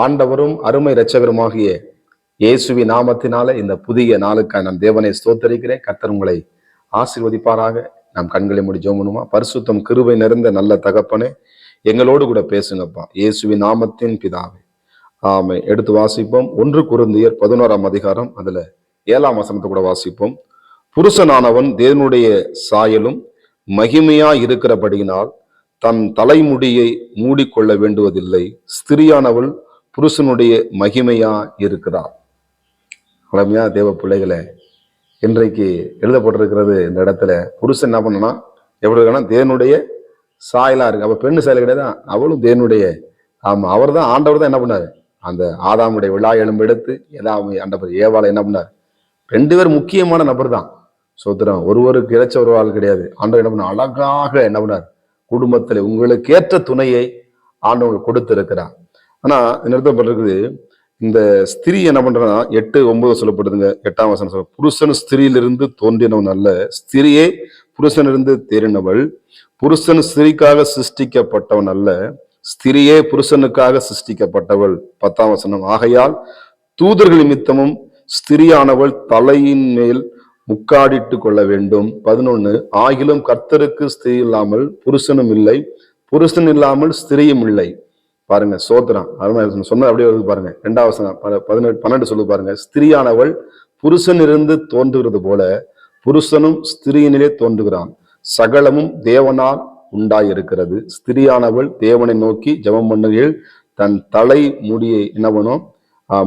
ஆண்டவரும் அருமை இரட்சகருமாகிய இயேசுவி நாமத்தினால இந்த புதிய நாளுக்காக நான் தேவனை ஸ்தோத்தரிக்கிறேன். கர்த்தர் உங்களை ஆசீர்வதிப்பாராக. நாம் கண்களை மூடி ஜெபம் பண்ணுமா. பரிசுத்தம் கிருபை நிறைந்த நல்ல தகப்பனே, எங்களோடு கூட பேசுங்கப்பா, இயேசுவி நாமத்தின் பிதாவே, ஆமை. எடுத்து வாசிப்போம். 1 கொரிந்தியர் 11ஆம் அதிகாரம், அதுல 7ஆம் வசனத்தை கூட வாசிப்போம். புருஷனானவன் தேவனுடைய சாயலும் மகிமையா இருக்கிறபடியினால் தன் தலைமுடியை மூடிக்கொள்ள வேண்டுவதில்லை. ஸ்திரியானவள் புருஷனுடைய மகிமையா இருக்கிறார். அழமையா தேவ பிள்ளைகளை, இன்றைக்கு எழுதப்பட்டிருக்கிறது இந்த இடத்துல புருஷன் என்ன பண்ணனா எப்படி இருக்கா, தேவனுடைய சாயலா இருக்கு. அப்ப பெண்ணு சாயல் கிடையாது, அவளும் தேவனுடைய. ஆமா, அவர் தான், ஆண்டவர் தான் என்ன பண்ணாரு, அந்த ஆதாமுடைய விழா எலும்பு எடுத்து ஆண்டவர் ஏவாளை என்ன பண்ணார். 2 பேர் முக்கியமான நபர் தான். சோத்திரம். ஒருவருக்கு இறைச்ச ஒரு ஆள் கிடையாது. ஆண்டவர் என்ன பண்ண அழகாக என்ன பண்ணார், குடும்பத்துல உங்களுக்கு ஏற்ற துணையை ஆண்டவர் கொடுத்து இருக்கிறார். ஆனா நிறுத்தப்பட்டிருக்குது, இந்த ஸ்திரீ என்ன பண்றா, 8-9 சொல்லப்படுதுங்க. 8ஆம் வசனம் சொல்ல, புருஷன் ஸ்திரீலிருந்து தோன்றினவன் அல்ல, ஸ்திரியே புருஷனிலிருந்து தேறினவள். புருஷன் ஸ்திரீக்காக சிருஷ்டிக்கப்பட்டவன் அல்ல, ஸ்திரியே புருஷனுக்காக சிருஷ்டிக்கப்பட்டவள். 10ஆம் வசனம், ஆகையால் தூதர்கள் நிமித்தமும் ஸ்திரியானவள் தலையின் மேல் முக்காடிட்டு கொள்ள வேண்டும். 11, ஆகிலும் கர்த்தருக்கு ஸ்திரீ இல்லாமல் புருஷனும் இல்லை, புருஷன் இல்லாமல் ஸ்திரியும் இல்லை. பாருங்க, சோத்திரம். சொன்ன அப்படியே வருது பாருங்க. 2ஆம் வசனம் 12 சொல்லு பாருங்க, ஸ்திரியானவள் புருஷன் இருந்து தோன்றுகிறது போல புருஷனும் ஸ்திரியினிலே தோன்றுகிறான். சகலமும் தேவனால் உண்டாயிருக்கிறது. ஸ்திரியானவள் தேவனை நோக்கி ஜெபம் பண்ணுகையில் தன் தலை முடியை என்னவனும்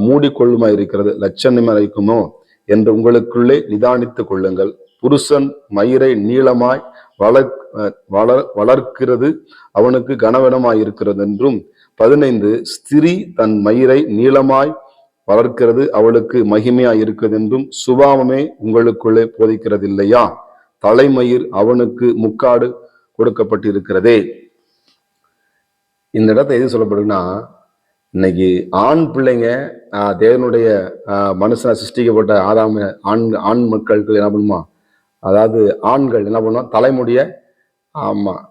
மூடிக்கொள்ளுமா இருக்கிறது, லட்சணமா இருக்குமோ என்று உங்களுக்குள்ளே நிதானித்துக் கொள்ளுங்கள். புருஷன் மயிரை நீளமாய் வளர்க்கிறது அவனுக்கு கனவனமாய் இருக்கிறது என்றும், 15, ஸ்திரீ தன் மயிரை நீளமாய் வளர்க்கிறது அவளுக்கு மகிமையாய் இருக்கிறது என்றும் சுபாவமே உங்களுக்குள்ளே போதிக்கிறது இல்லையா? தலைமயிர் அவனுக்கு முக்காடு கொடுக்கப்பட்டிருக்கிறதே. இந்த இடத்தை எது சொல்லப்படுதுன்னா, இன்னைக்கு ஆண் பிள்ளைங்க தேவனுடைய மனுஷனை சிருஷ்டிக்கப்பட்ட ஆண் மக்களுக்கு என்ன பண்ணுமா, அதாவது ஆண்கள் என்ன பண்ணுவோம், தலைமுடிய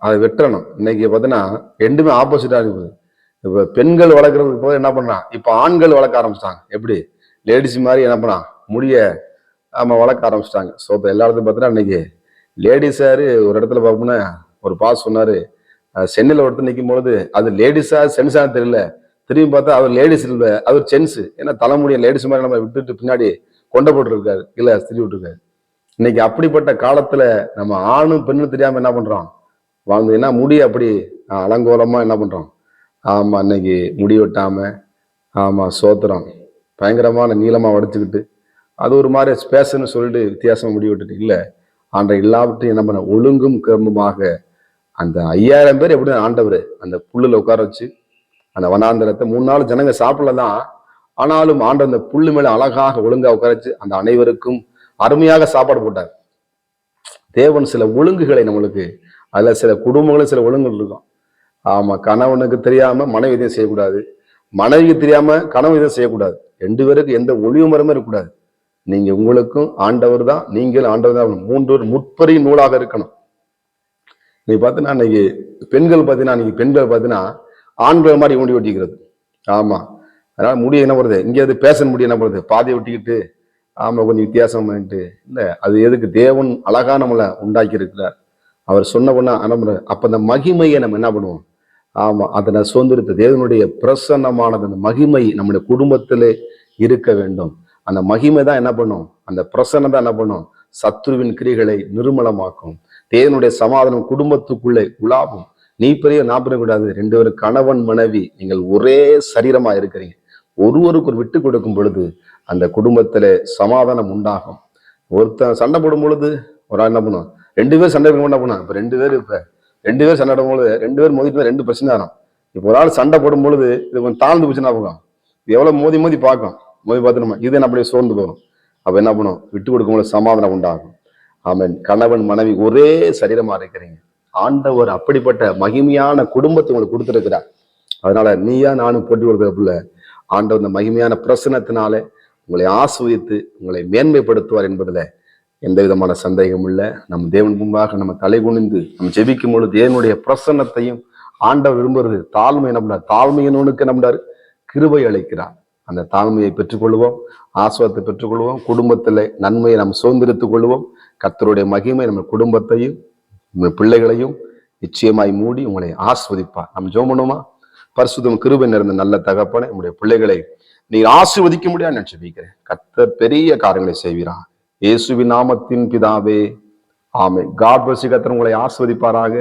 அதை வெட்டணும். இன்னைக்கு பார்த்தீங்கன்னா 2மே ஆப்போசிட்டா இருக்குது. இப்ப பெண்கள் வளர்க்கறதுக்கு போது என்ன பண்றான், இப்ப ஆண்கள் வளர்க்க ஆரம்பிச்சிட்டாங்க. எப்படி லேடிஸ் மாதிரி என்ன பண்ணா முடிய வளர்க்க ஆரம்பிச்சிட்டாங்க. ஸோ இப்போ எல்லா இடத்துலையும் பார்த்தீங்கன்னா இன்னைக்கு லேடிஸாரு ஒரு இடத்துல பார்ப்போம்னா, ஒரு பாஸ் சொன்னாரு, சென்னையில் ஒருத்தர் நிற்கும் பொழுது அது லேடிஸா சென்ஸா தெரியல, திரும்பி பார்த்தா அவர் லேடிஸ் இல்லை, அவர் சென்ஸ். ஏன்னா தலைமுடிய லேடிஸ் மாதிரி நம்ம விட்டுட்டு பின்னாடி கொண்ட போட்டு இருக்காரு, இல்லை ஸ்திரி விட்டுருக்காரு. இன்னைக்கு அப்படிப்பட்ட காலத்துல நம்ம ஆணும் பெண்ணும் தெரியாம என்ன பண்றோம் வாழ்ந்து, என்ன முடி அப்படி அலங்கோலமா என்ன பண்றோம். ஆமா, இன்னைக்கு முடி வெட்டாம சோத்திரம் பயங்கரமான நீளமா வடிச்சுக்கிட்டு அது ஒரு மாதிரி ஸ்பேஸ்ன்னு சொல்லிட்டு வித்தியாசமா முடி விட்டுட்டு, இல்லை ஆண்டை எல்லாவற்றையும் என்ன பண்ண ஒழுங்கும் கர்மமாக அந்த 5000 பேர் எப்படி ஆண்டவர் அந்த புல்லுல உட்கார வச்சு அந்த வனாந்திரத்தை 3 நாள் ஜனங்க சாப்பிடலதான், ஆனாலும் ஆண்ட அந்த புல்லு மேல அழகாக ஒழுங்கா உட்கார வச்சு அந்த அனைவருக்கும் அருமையாக சாப்பாடு போட்டார். தேவன் சில ஒழுங்குகளை நம்மளுக்கு, அதுல சில குடும்பங்களும் சில ஒழுங்குகள் இருக்கும். ஆமா, கணவனுக்கு தெரியாம மனைவி இதையும் செய்யக்கூடாது, மனைவிக்கு தெரியாம கணவன் இதையும் செய்யக்கூடாது. 2 பேருக்கு எந்த ஒளிவு மரமே இருக்கக்கூடாது. நீங்க உங்களுக்கும் ஆண்டவர் தான், நீங்கள் ஆண்டவர் தான். 3 முற்பரி நூலாக இருக்கணும். நீ பார்த்தீங்கன்னா இன்னைக்கு பெண்கள் பார்த்தீங்கன்னா ஆண்கள் மாதிரி முடி வெட்டிக்கிறது. ஆமா, அதனால முடி என்ன பண்ணுறது, இங்கே அது பேசன் முடி என்ன பண்ணுறது, பாதையை வெட்டிக்கிட்டு கொஞ்சம் வித்தியாசம் பண்ணிட்டு, இல்லை அது எதுக்கு, தேவன் அழகா நம்மளை உண்டாக்கி இருக்கிறார். அவர் சொன்ன பொண்ணா அனுப்புற. அப்ப அந்த மகிமையை நம்ம என்ன பண்ணுவோம், அதை சுதந்திரத்தை தேவனுடைய பிரசன்னமானது அந்த மகிமை நம்முடைய குடும்பத்திலே இருக்க வேண்டும். அந்த மகிமை தான் என்ன பண்ணும், அந்த பிரசன்னம் தான் என்ன பண்ணும், சத்துருவின் கிரிகளை நிர்மலமாக்கும். தேவனுடைய சமாதானம் குடும்பத்துக்குள்ளே உலாவும். நீ பெரிய நான் பெரிய கூடாது, 2 பேரும் கணவன் மனைவி நீங்கள் ஒரே சரீரமா இருக்கிறீங்க. ஒருவருக்கு ஒரு விட்டு கொடுக்கும் பொழுது அந்த குடும்பத்துல சமாதானம் உண்டாகும். ஒருத்தன் சண்டை போடும் பொழுது ஒரு ஆள் என்ன பண்ணும், 2 பேர் சண்டை என்ன பண்ணா, இப்ப 2 பேர் சண்டை போடும் பொழுது 2 பேர் மோதிட்டு 2 பிரச்சனை ஆகும். இப்போ ஒரு ஆள் சண்டை போடும் பொழுது இது கொஞ்சம் தாழ்ந்து போச்சுன்னா போகும், இது எவ்வளவு மோதி பார்க்கும், மோதி பார்த்துமா இது என்ன அப்படியே சோர்ந்து போகும். அப்ப என்ன பண்ணும், விட்டு கொடுக்கும் பொழுது சமாதானம் உண்டாகும். ஆமென். கணவன் மனைவி ஒரே சரீரமா இருக்கிறீங்க. ஆண்டவர் அப்படிப்பட்ட மகிமையான குடும்பத்தை உங்களுக்கு கொடுத்திருக்கிறார். அதனால நீயா நானும் போட்டி கொடுக்குறப்புல ஆண்டவர் இந்த மகிமையான பிரசனத்தினாலே உங்களை ஆஸ்வதித்து உங்களை மேன்மைப்படுத்துவார் என்பதுல எந்த விதமான சந்தேகம் இல்லை. நம்ம தேவன் முன்பாக நம்ம தலை குனிந்து நம்ம ஜெபிக்கும் பொழுது தேவனுடைய பிரசன்னத்தையும் ஆண்டவர் விரும்புறது தாழ்மை என்ன பண்ணார், தாழ்மையினோனுக்கு என்ன பண்ணாரு, கிருபை அளிக்கிறார். அந்த தாழ்மையை பெற்றுக்கொள்வோம், ஆசீர்வாதத்தை பெற்றுக்கொள்வோம், குடும்பத்தில் நன்மையை நாம் சுதந்திரித்துக் கொள்வோம். கர்த்தருடைய மகிமை நம்ம குடும்பத்தையும் நம்ம பிள்ளைகளையும் நிச்சயமாய் மூடி உங்களை ஆஸ்வதிப்பார். நம்ம ஜெபம் பண்ணுவோமா? பரிசுத்தம் கிருபை நிறைந்த நல்ல தகப்பனே, நம்முடைய பிள்ளைகளை நீர் ஆசீர்வதிக்க முடியாது நான் ஜெபிக்கிறேன். கர்த்தர் பெரிய காரியங்களை செய்வீராக. இயேசுவின் நாமத்தின் பிதாவே, ஆமென். God bless you. கர்த்தர் உங்களை ஆசீர்வதிப்பாராக.